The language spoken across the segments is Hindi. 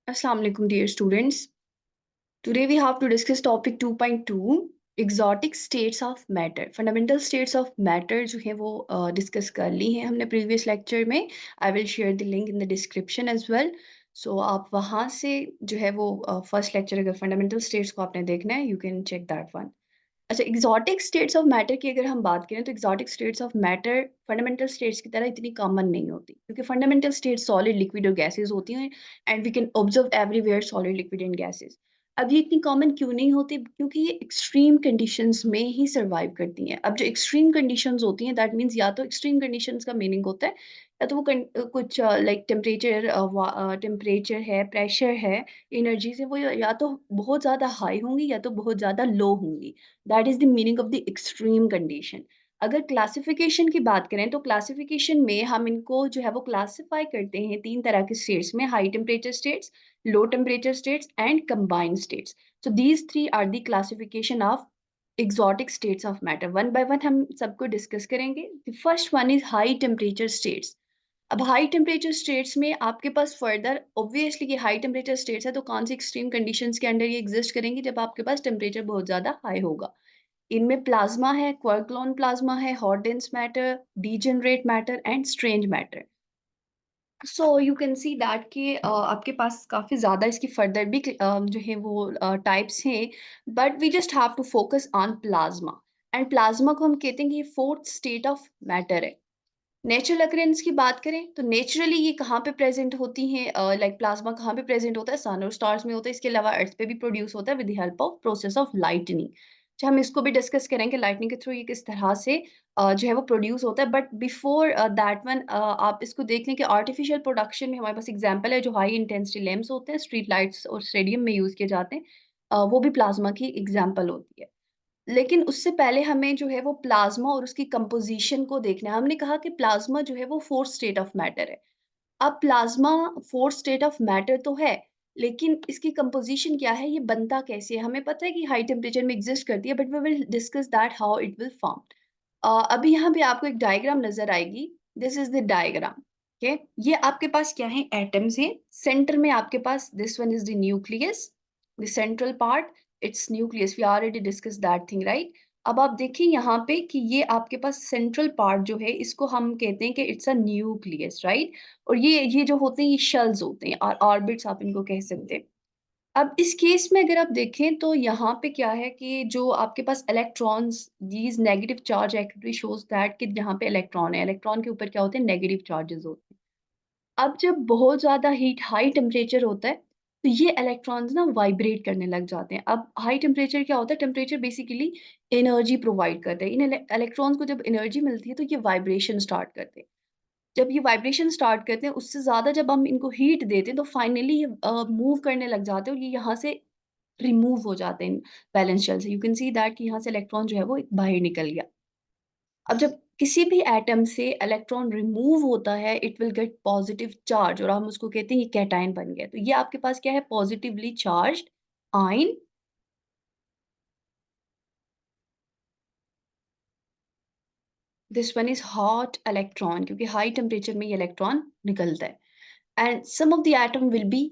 Assalamu alaikum dear students. Today we have to discuss topic 2.2 exotic states of matter. Fundamental states of matter जो है वो डिस्कस कर ली हैं हमने प्रीवियस लेक्चर में. I will share the link in the description as well. So आप वहाँ से जो है वो फर्स्ट लेक्चर अगर फंडामेंटल स्टेट्स को आपने देखना है, you can check that one. अच्छा, एग्जॉटिक स्टेट्स ऑफ मैटर की अगर हम बात करें तो exotic states of matter fundamental states की तरह इतनी कॉमन नहीं होती, क्योंकि फंडामेंटल स्टेट सॉलिड लिक्विड और गैसेस होती हैं and we can observe everywhere solid liquid and gases. अब ये इतनी कॉमन क्यों नहीं होती? क्योंकि ये एक्सट्रीम कंडीशंस में ही सर्वाइव करती हैं. अब जो एक्सट्रीम कंडीशंस होती हैं दैट मीन्स या तो एक्सट्रीम कंडीशंस का मीनिंग होता है या तो वो कुछ लाइक टेम्परेचर है, प्रेशर है, एनर्जी से वो या तो बहुत ज़्यादा हाई होंगी या तो बहुत ज़्यादा लो होंगी. That is the meaning of the extreme condition. अगर क्लासिफिकेशन की बात करें तो क्लासिफिकेशन में हम इनको जो है वो क्लासिफाई करते हैं तीन तरह के स्टेट्स में: high temperature states, low temperature states and combined states. So these three are the classification of exotic states of matter. One by one हम सबको डिस्कस करेंगे. The first one is high temperature states. अब हाई टेम्परेचर स्टेट्स में आपके पास फर्दर ऑब्वियसली ये हाई टेम्परेचर स्टेट्स है तो कौन सी एक्सट्रीम कंडीशंस के अंडर ये एग्जिस्ट करेंगी? जब आपके पास टेम्परेचर बहुत ज़्यादा हाई होगा. इनमें प्लाज्मा है, क्वार्क-लोन प्लाज्मा है, hot dense matter, degenerate matter and strange matter. So you can see that कि आपके पास काफ़ी ज़्यादा इसकी फर्दर भी जो है वो टाइप्स हैं, but we just have to focus on plasma. And plasma को हम कहते हैं कि ये फोर्थ स्टेट ऑफ मैटर है. नेचुरल अकरेंस की बात करें तो नेचुरली ये कहाँ पे प्रेजेंट होती हैं? लाइक प्लाज्मा कहाँ पे प्रेजेंट होता है? सन और स्टार्स में होता है. इसके अलावा अर्थ पे भी प्रोड्यूस होता है with the help of process of lightning. जो हम इसको भी डिस्कस करेंगे लाइटनिंग के थ्रू ये किस तरह से जो है वो प्रोड्यूस होता है. बट बिफोर दैट वन आप इसको देख लें कि आर्टिफिशियल प्रोडक्शन में हमारे पास एग्जाम्पल है जो हाई इंटेंसिटी लैंप्स होते हैं, स्ट्रीट लाइट्स और स्टेडियम में यूज़ किए जाते हैं. वो भी प्लाज्मा की एग्जाम्पल होती है. लेकिन उससे पहले हमें जो है वो प्लाज़्मा और उसकी कंपोज़िशन को देखना है. हमने कहा कि प्लाज़्मा जो है वो फोर्थ स्टेट ऑफ मैटर है. अब plasma fourth state of matter तो है, लेकिन इसकी कंपोज़िशन क्या है, ये बनता कैसे है? हमें पता है कि हाई टेम्परेचर में एग्ज़िस्ट करती है, but we will discuss that how it will form. अभी यहाँ पे आपको एक डायग्राम नज़र आएगी. This is the diagram. Okay? ये आपके पास क्या है? एटम्स हैं. सेंटर में आपके पास this one is the nucleus, the central part, it's nucleus. We already discuss that thing, right? अब आप देखिए यहाँ पे कि ये आपके पास सेंट्रल पार्ट जो है इसको हम कहते हैं कि इट्स अ न्यूक्लियस, राइट? और ये जो होते हैं ये शेल्स होते हैं और ऑर्बिट्स आप इनको कह सकते हैं. अब इस केस में अगर आप देखें तो यहाँ पे क्या है कि जो आपके पास electrons, these negative charge activity shows that कि यहाँ पे इलेक्ट्रॉन है, इलेक्ट्रॉन के ऊपर क्या होते हैं? नेगेटिव चार्जेस होते हैं. अब जब बहुत ज़्यादा हीट हाई टेम्परेचर होता है तो ये इलेक्ट्रॉन्स ना वाइब्रेट करने लग जाते हैं. अब हाई टेम्परेचर क्या होता है? टेम्परेचर बेसिकली एनर्जी प्रोवाइड करता है. इन इलेक्ट्रॉन्स को जब एनर्जी मिलती है तो ये वाइब्रेशन स्टार्ट करते हैं. जब ये वाइब्रेशन स्टार्ट करते हैं उससे ज़्यादा जब हम इनको हीट देते हैं तो फाइनली ये मूव करने लग जाते हैं और ये यहाँ से रिमूव हो जाते हैं वैलेंस शेल से. यू कैन सी दैट कि यहाँ से इलेक्ट्रॉन जो है वो बाहर निकल गया. अब जब किसी भी एटम से इलेक्ट्रॉन रिमूव होता है it will get positive charge और हम उसको कहते हैं ये कैटायन बन गया. तो ये आपके पास क्या है? Positively charged ion. This one is hot electron, क्योंकि हाई टेम्परेचर में ये इलेक्ट्रॉन निकलता है. And some of the atom will be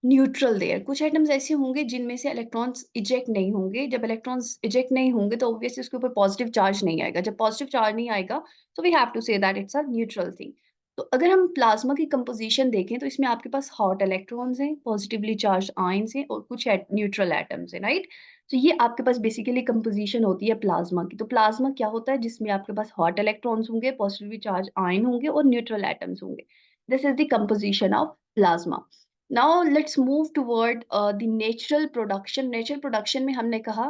neutral there. कुछ एटम्स ऐसे होंगे जिनमें से इलेक्ट्रॉन्स इजेक्ट नहीं होंगे. जब इलेक्ट्रॉन्स इजेक्ट नहीं होंगे तो ऑब्वियसली उसके ऊपर पॉजिटिव चार्ज नहीं आएगा. जब पॉजिटिव चार्ज नहीं आएगा तो we have to say that it's a neutral thing. तो अगर हम प्लाज्मा की कंपोजिशन देखें तो इसमें आपके पास हॉट इलेक्ट्रॉन्स हैं, पॉजिटिवली चार्ज आयंस हैं और कुछ न्यूट्रल एटम्स हैं, राइट? तो ये आपके पास बेसिकली कंपोजिशन होती है प्लाज्मा की. तो प्लाज्मा क्या होता है? जिसमें आपके पास हॉट इलेक्ट्रॉन्स होंगे, पॉजिटिवली चार्ज आयन होंगे और न्यूट्रल एटम्स होंगे. This is the composition of plasma. Now let's move toward the natural production. Natural production में हमने कहा,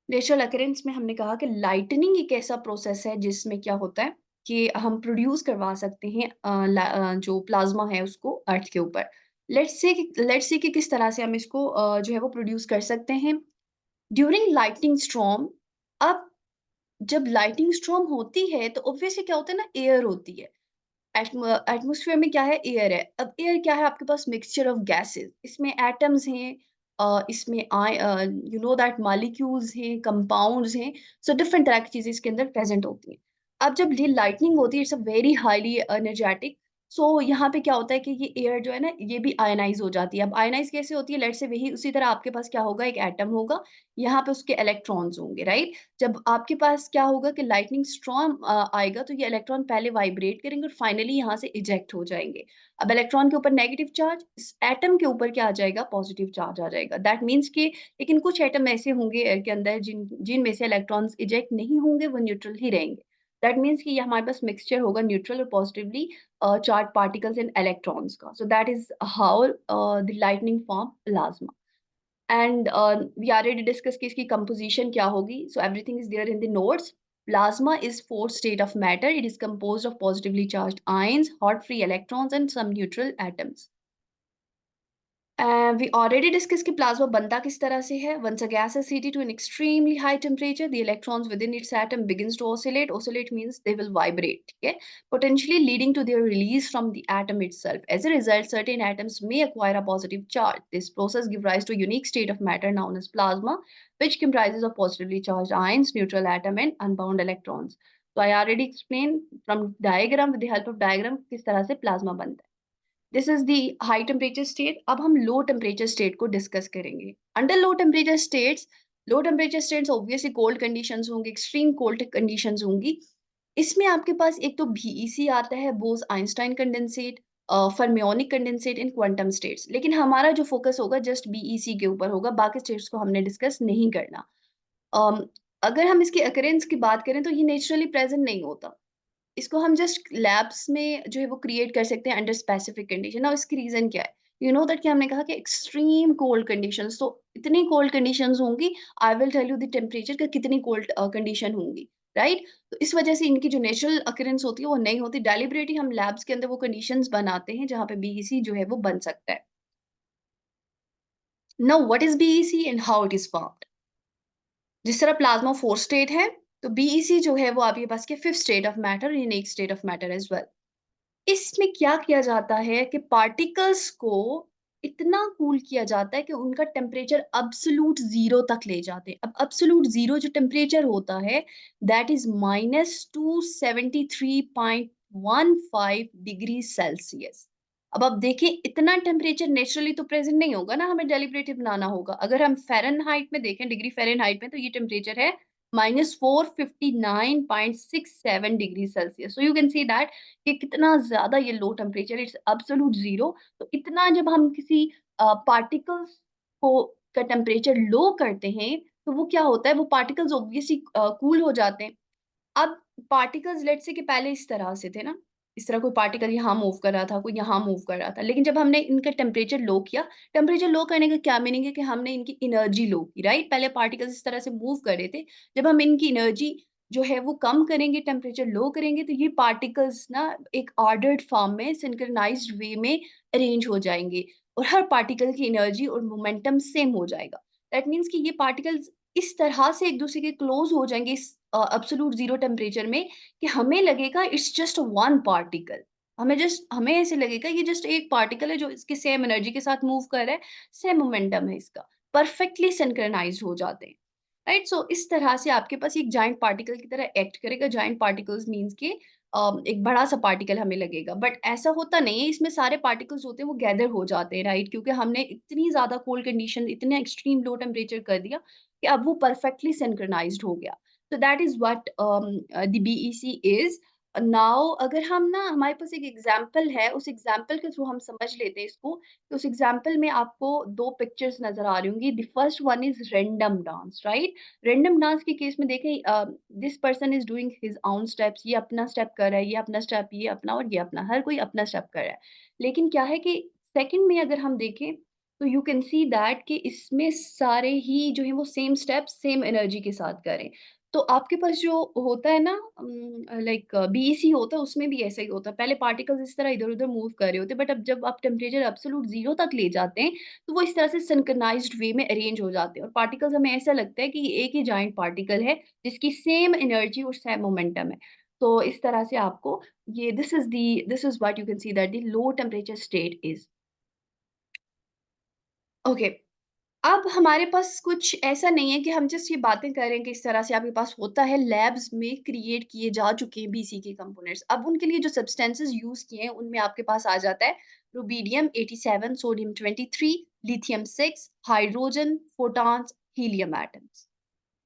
नेचुरल अकरेंस में हमने कहा कि लाइटनिंग एक ऐसा प्रोसेस है जिसमें क्या होता है कि हम प्रोड्यूस करवा सकते हैं जो प्लाज्मा है उसको अर्थ के ऊपर. लेट्स से कि किस तरह से हम इसको जो है वो प्रोड्यूस कर सकते हैं ड्यूरिंग लाइटनिंग स्टॉर्म. अब जब लाइटनिंग स्टॉर्म होती है तो ऑब्वियसली क्या होता है ना, एयर होती है. एटमॉस्फेयर में क्या है? एयर है. अब एयर क्या है? आपके पास मिक्सचर ऑफ गैसेस. इसमें एटम्स हैं, इसमें यू नो दैट मॉलिक्यूल्स हैं, कंपाउंड्स हैं. सो डिफरेंट तरह की चीज़ें इसके अंदर प्रेजेंट होती हैं. अब जब ये लाइटनिंग होती है it's a very highly energetic यहाँ पे क्या होता है कि ये एयर जो है ना, ये भी आयनाइज़ हो जाती है। अब आयनाइज़ कैसे होती है? लेट्स से वही उसी तरह आपके पास क्या होगा, एक एटम होगा, यहाँ पे उसके इलेक्ट्रॉन्स होंगे, राइट? जब आपके पास क्या होगा कि लाइटनिंग स्टॉर्म आएगा, तो ये इलेक्ट्रॉन पहले वाइब्रेट करेंगे और फाइनली यहाँ से इजेक्ट हो जाएँगे। अब इलेक्ट्रॉन के ऊपर नेगेटिव चार्ज, इस एटम के ऊपर क्या आ जाएगा? पॉज़िटिव चार्ज आ जाएगा। दैट मीन्स कि लेकिन कुछ एटम ऐसे होंगे एयर के अंदर जिनमें से इलेक्ट्रॉन्स इजेक्ट नहीं होंगे, वो न्यूट्रल ही रहेंगे। दैट मीन्स कि ये हमारे पास मिक्सचर होगा न्यूट्रल और positively charged particles and electrons का. So that is how the lightning form plasma. And we already discussed कि इसकी composition क्या होगी. So everything is there in the notes. Plasma is fourth state of matter. It is composed of positively charged ions, hot free electrons, and some neutral atoms. We already discussed कि plasma बनता किस तरह से है. Once a gas is heated to an extremely high temperature, the electrons within its atom begins to oscillate. Oscillate means they will vibrate, okay? Potentially leading to their release from the atom itself. As a result, certain atoms may acquire a positive charge. This process gives rise to a unique state of matter known as plasma, which comprises of positively charged ions, neutral atom, and unbound electrons. So I already explained from diagram, with the help of diagram, किस तरह से plasma बनता है. This is the high temperature state. अब हम लो टेम्परेचर स्टेट को डिस्कस करेंगे. Under low temperature states obviously cold conditions होंगी, एक्सट्रीम कोल्ड कंडीशंस होंगी. इसमें आपके पास एक तो बीईसी आता है, Bose Einstein condensate, fermionic condensate in quantum states. लेकिन हमारा जो फोकस होगा जस्ट बीईसी के ऊपर होगा, बाकी स्टेट्स को हमने डिस्कस नहीं करना. अम, अगर हम इसके अकरेंस की बात करें तो ये नेचुरली प्रेजेंट नहीं होता. इसको हम जस्ट लैब्स में जो है वो क्रिएट कर सकते हैं अंडर स्पेसिफिक कंडीशन. और इसकी रीज़न क्या है? यू नो दैट कि हमने कहा कि एक्सट्रीम कोल्ड कंडीशंस, तो इतनी कोल्ड कंडीशंस होंगी, I will tell you the temperature का कितनी कोल्ड कंडीशन होंगी, राइट? तो इस वजह से इनकी जो नेचुरल अकरेंस होती है वो नहीं होती. डेलिबरेटली हम लैब्स के अंदर वो कंडीशंस बनाते हैं जहाँ पे बीईसी जो है वो बन सकता है. Now what is BEC and how it is formed? जिस तरह प्लाज्मा 4 स्टेट है, तो बीईसी जो है वो आपके पास के 5th state of matter, unique state of matter as well. इसमें क्या किया जाता है कि पार्टिकल्स को इतना कूल किया जाता है कि उनका टेम्परेचर एब्सोल्यूट ज़ीरो तक ले जाते हैं. अब एब्सोल्यूट ज़ीरो जो टेम्परेचर होता है, दैट इज़ -273.15 डिग्री सेल्सियस. अब आप देखिए, इतना टेम्परेचर नेचुरली तो प्रेज़ेंट नहीं होगा ना, हमें डेलिब्रेटली बनाना होगा. अगर हम फ़ारेनहाइट में देखें, डिग्री फ़ारेनहाइट में, तो ये टेम्परेचर है -459.67 degree Celsius. So you can see that कि कितना ज़्यादा ये low temperature, it's absolute zero. तो इतना जब हम किसी पार्टिकल्स को का टेम्परेचर लो करते हैं, तो वो क्या होता है, वो पार्टिकल्स ऑब्वियसली कूल हो जाते हैं. अब पार्टिकल्स लेट्स से कि पहले इस तरह से थे ना, इस तरह कोई पार्टिकल यहाँ मूव कर रहा था, कोई यहाँ मूव कर रहा था. लेकिन जब हमने इनका टेम्परेचर लो किया, टेम्परेचर लो करने का क्या मीनिंग है कि हमने इनकी एनर्जी लो की, राइट? पहले पार्टिकल्स इस तरह से मूव कर रहे थे. जब हम इनकी एनर्जी जो है वो कम करेंगे, टेम्परेचर लो करेंगे, तो ये पार्टिकल्स ना एक ऑर्डर्ड फॉर्म में सिंक्रोनाइज़्ड वे में अरेंज हो जाएँगे और हर पार्टिकल की एनर्जी और मोमेंटम सेम हो जाएगा. दैट मीन्स कि ये पार्टिकल्स इस तरह से एक-दूसरे के क्लोज़ हो जाएँगे इस एब्सोल्यूट ज़ीरो टेम्परेचर में कि हमें लगेगा इट्स जस्ट वन पार्टिकल. हमें ऐसे लगेगा ये जस्ट एक पार्टिकल है जो इसकी सेम एनर्जी के साथ मूव कर रहा है, सेम मोमेंटम है इसका. परफेक्टली सिंक्रोनाइज़्ड हो जाते हैं, राइट? सो इस तरह से आपके पास एक जायंट पार्टिकल की तरह एक्ट करेगा. जायंट पार्टिकल्स मीन्स कि एक बड़ा-सा पार्टिकल हमें लगेगा. बट ऐसा होता नहीं है, इसमें सारे पार्टिकल्स होते हैं वो गैदर हो जाते हैं, राइट? क्योंकि हमने इतनी ज़्यादा कोल्ड कंडीशन, इतना एक्सट्रीम लो टेम्परेचर कर दिया कि अब वो परफेक्टली सिंक्रोनाइज़्ड हो गया. So that is what the BEC is. Now अगर हम ना, हमारे पास एक एग्जाम्पल है, उस एग्जाम्पल के थ्रू हम समझ लेते हैं इसको. तो उस एग्जाम्पल में आपको 2 पिक्चर्स नज़र आ रही होंगी. The first one is random dance, right? Random dance के केस में देखें, this person is doing his own steps. ये अपना स्टेप कर रहा है, ये अपना स्टेप, ये अपना और ये अपना, हर कोई अपना स्टेप कर रहा है. लेकिन क्या है कि सेकंड में अगर हम देखें, तो यू कैन सी दैट कि इसमें सारे ही जो हैं वो सेम स्टेप्स सेम एनर्जी के साथ कर रहे हैं. तो आपके पास जो होता है ना, लाइक बीईसी होता है, उसमें भी ऐसा ही होता है. पहले पार्टिकल्स इस तरह इधर-उधर मूव कर रहे होते हैं, बट अब जब आप टेम्परेचर एब्सोल्यूट ज़ीरो तक ले जाते हैं, तो वो इस तरह से सिंक्रोनाइज़्ड वे में अरेंज हो जाते हैं और पार्टिकल्स, हमें ऐसा लगता है कि ये एक ही जायंट पार्टिकल है, जिसकी सेम एनर्जी और सेम मोमेंटम है. तो इस तरह से आपको ये this is what you can see that the low temperature state is. Okay. अब हमारे पास कुछ ऐसा नहीं है कि हम जस्ट ये बातें कर रहे हैं कि इस तरह से आपके पास होता है, लैब्स में क्रिएट किए जा चुके हैं बीसी के कंपोनेंट्स। अब उनके लिए जो सब्सटेंसेस यूज़ किए हैं, उनमें आपके पास आ जाता है rubidium 87, sodium 23, lithium 6, hydrogen, photons, helium atoms.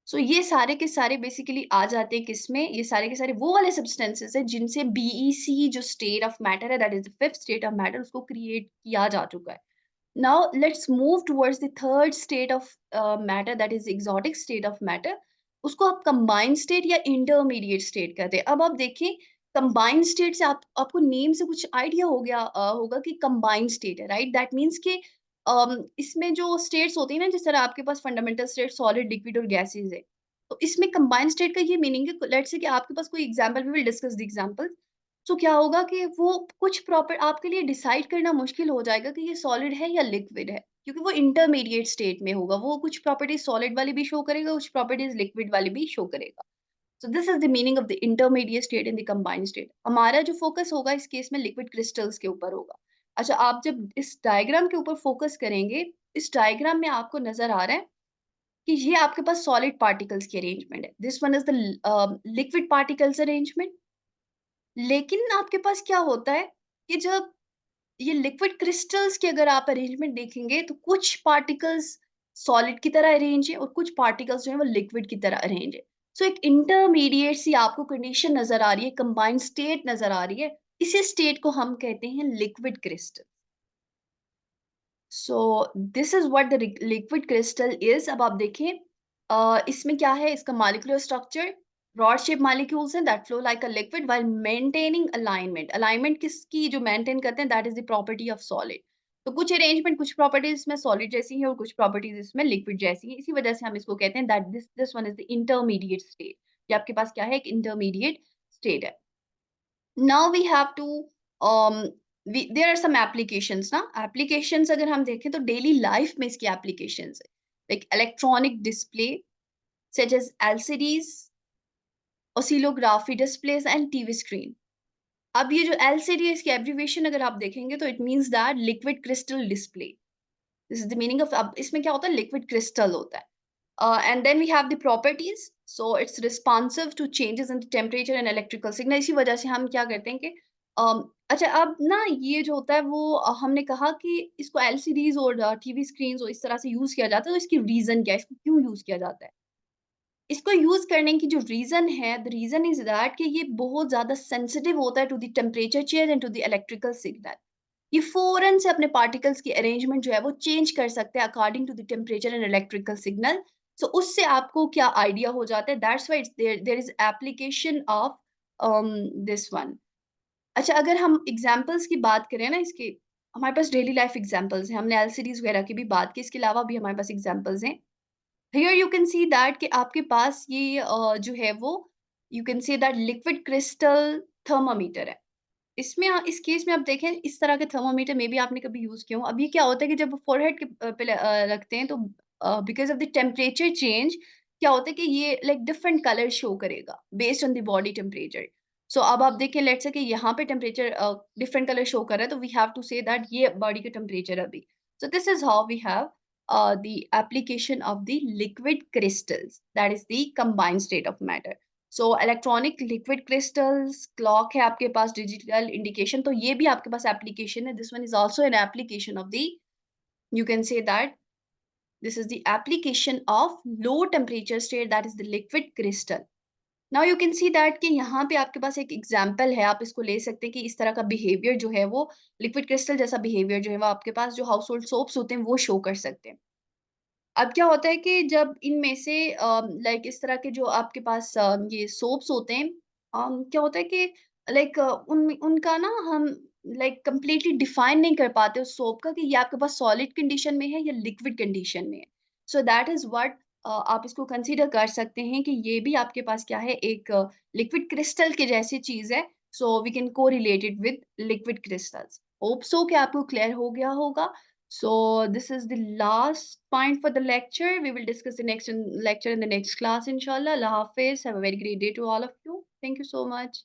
So ये सारे के सारे बेसिकली आ जाते हैं किसमें? ये सारे के सारे वो वाले सब्सटेंसेस हैं जिनसे बीईसी जो स्टेट ऑफ मैटर है, that is the fifth state of matter, उसको क्रिएट किया जा चुका है। Now let's move towards the third state of matter, that is exotic state of matter. उसको आप combined state या intermediate state कहते हैं। अब आप देखिए combined state से आप आपको नेम से कुछ आइडिया हो गया होगा कि combined state है, राइट? दैट मीन्स कि इसमें जो स्टेट्स होती हैं ना, जिस तरह आपके पास फंडामेंटल स्टेट सॉलिड, लिक्विड और गैसेज है, तो इसमें combined state का ये मीनिंग है, लेट्स से कि आपके पास कोई example, we will discuss the example. तो क्या होगा कि वो कुछ प्रॉपर आपके लिए डिसाइड करना मुश्किल हो जाएगा कि ये सॉलिड है या लिक्विड है, क्योंकि वो इंटरमीडिएट स्टेट में होगा। वो कुछ प्रॉपर्टीज सॉलिड वाली भी शो करेगा, कुछ प्रॉपर्टीज लिक्विड वाली भी शो करेगा। सो this is the meaning of the intermediate state in the combined state. हमारा जो फोकस होगा इस केस में लिक्विड क्रिस्टल्स के ऊपर होगा। अच्छा, आप जब इस डायग्राम के ऊपर फोकस करेंगे, इस डायग्राम में आपको नजर आ रहा है कि ये आपके पास सॉलिड पार्टिकल्स की अरेंजमेंट है। This one is the liquid particles arrangement. लेकिन आपके पास क्या होता है कि जब ये लिक्विड क्रिस्टल्स की अगर आप अरेंजमेंट देखेंगे, तो कुछ पार्टिकल्स सॉलिड की तरह अरेंज है और कुछ पार्टिकल्स जो है वो लिक्विड की तरह अरेंज है। सो एक इंटरमीडिएट सी आपको कंडीशन नजर आ रही है, कंबाइंड स्टेट नजर आ रही है। इसी स्टेट को हम कहते हैं liquid crystal. So this is what the liquid crystal is. अब आप देखिए इसमें क्या है, इसका molecular structure, rod shape molecules हैं that flow like a liquid while maintaining alignment. Alignment किसकी जो मेंटेन करते हैं, that is the property of solid. तो कुछ अरेंजमेंट, कुछ प्रॉपर्टीज इसमें सॉलिड जैसी हैं और कुछ प्रॉपर्टीज इसमें लिक्विड जैसी हैं। इसी वजह से हम इसको कहते हैं that this one is the intermediate state. ये आपके पास क्या है, एक इंटरमीडिएट स्टेट है। Now we have to there are some applications ना, applications अगर हम देखें तो डेली लाइफ में इसकी applications है, like electronic display such as LCDs, oscillography displays and TV screen। अब ये जो LCD है, इसकी एब्रिविएशन अगर आप देखेंगे तो it means that liquid crystal display. This is the meaning of, अब इसमें क्या होता है, लिक्विड क्रिस्टल होता है। And then we have the properties, so it's responsive to changes in the temperature and electrical signal। इसी वजह से हम क्या करते हैं कि अच्छा, अब ना ये जो होता है वो हमने कहा कि इसको एलसीडीज और टीवी स्क्रीन और इस तरह से यूज किया जाता है, तो इसकी रीजन क्या है, इसको क्यों यूज किया जाता है? इसको यूज करने की जो रीजन है, द रीजन इज दैट कि ये बहुत ज्यादा सेंसिटिव होता है to the temperature change and to the electrical signal. ये फ़ौरन से अपने पार्टिकल्स की अरेंजमेंट जो है वो चेंज कर सकते हैं according to the temperature and electrical signal. So उससे आपको क्या आइडिया हो जाता है, that's why there there is application of this one. अच्छा, अगर हम एग्जांपल्स की बात करें ना इसके, हमारे पास डेली लाइफ एग्जांपल्स हैं, हमने एलसीडीज़ वगैरह की भी बात की, इसके अलावा भी हमारे पास एग्जांपल्स हैं। Here you can see that कि आपके पास ये जो है वो, you can say that liquid crystal thermometer है। इसमें इस केस में आप देखें, इस तरह के थर्मामीटर में भी आपने कभी यूज़ किए हों। अब ये क्या होता है कि जब फोरहेड के पे रखते हैं, तो because of the temperature change क्या होता है कि ये लाइक डिफरेंट कलर शो करेगा based on the body temperature. So अब आप देखें, लेट्स से कि यहाँ पे टेम्परेचर डिफरेंट कलर शो कर रहा है, तो we have to say that ये बॉडी का टेम्परेचर है अभी। So this is how we have the application of the liquid crystals, that is the combined state of matter। So electronic liquid crystals, clock है आपके पास, डिजिटल इंडिकेशन, तो ये भी आपके पास एप्लीकेशन है। This one is also an application of the, you can say that this is the application of low temperature state, that is the liquid crystal. Now you can see that कि यहाँ पे आपके पास एक एग्जांपल है, आप इसको ले सकते हैं कि इस तरह का बिहेवियर जो है वो लिक्विड क्रिस्टल जैसा बिहेवियर जो है वो आपके पास जो हाउस होल्ड सोप्स होते हैं वो शो कर सकते हैं। अब क्या होता है कि जब इनमें से लाइक इस तरह के जो आपके पास ये सोप्स होते हैं, क्या होता है कि लाइक उन उनका ना हम लाइक कंप्लीटली डिफाइन नहीं कर पाते उस सोप का कि ये आपके पास सॉलिड कंडीशन में है या लिक्विड कंडीशन में है। सो दैट इज व्हाट आप इसको कंसीडर कर सकते हैं कि ये भी आपके पास क्या है, एक लिक्विड क्रिस्टल के जैसी चीज है। सो वी कैन को related with liquid crystals. Hope so कि आपको क्लियर हो गया होगा। So this is the last point for the lecture. We will discuss the next lecture in the next class, inshallah. Allah Hafiz. Have a very great day to all of you. Thank you so much.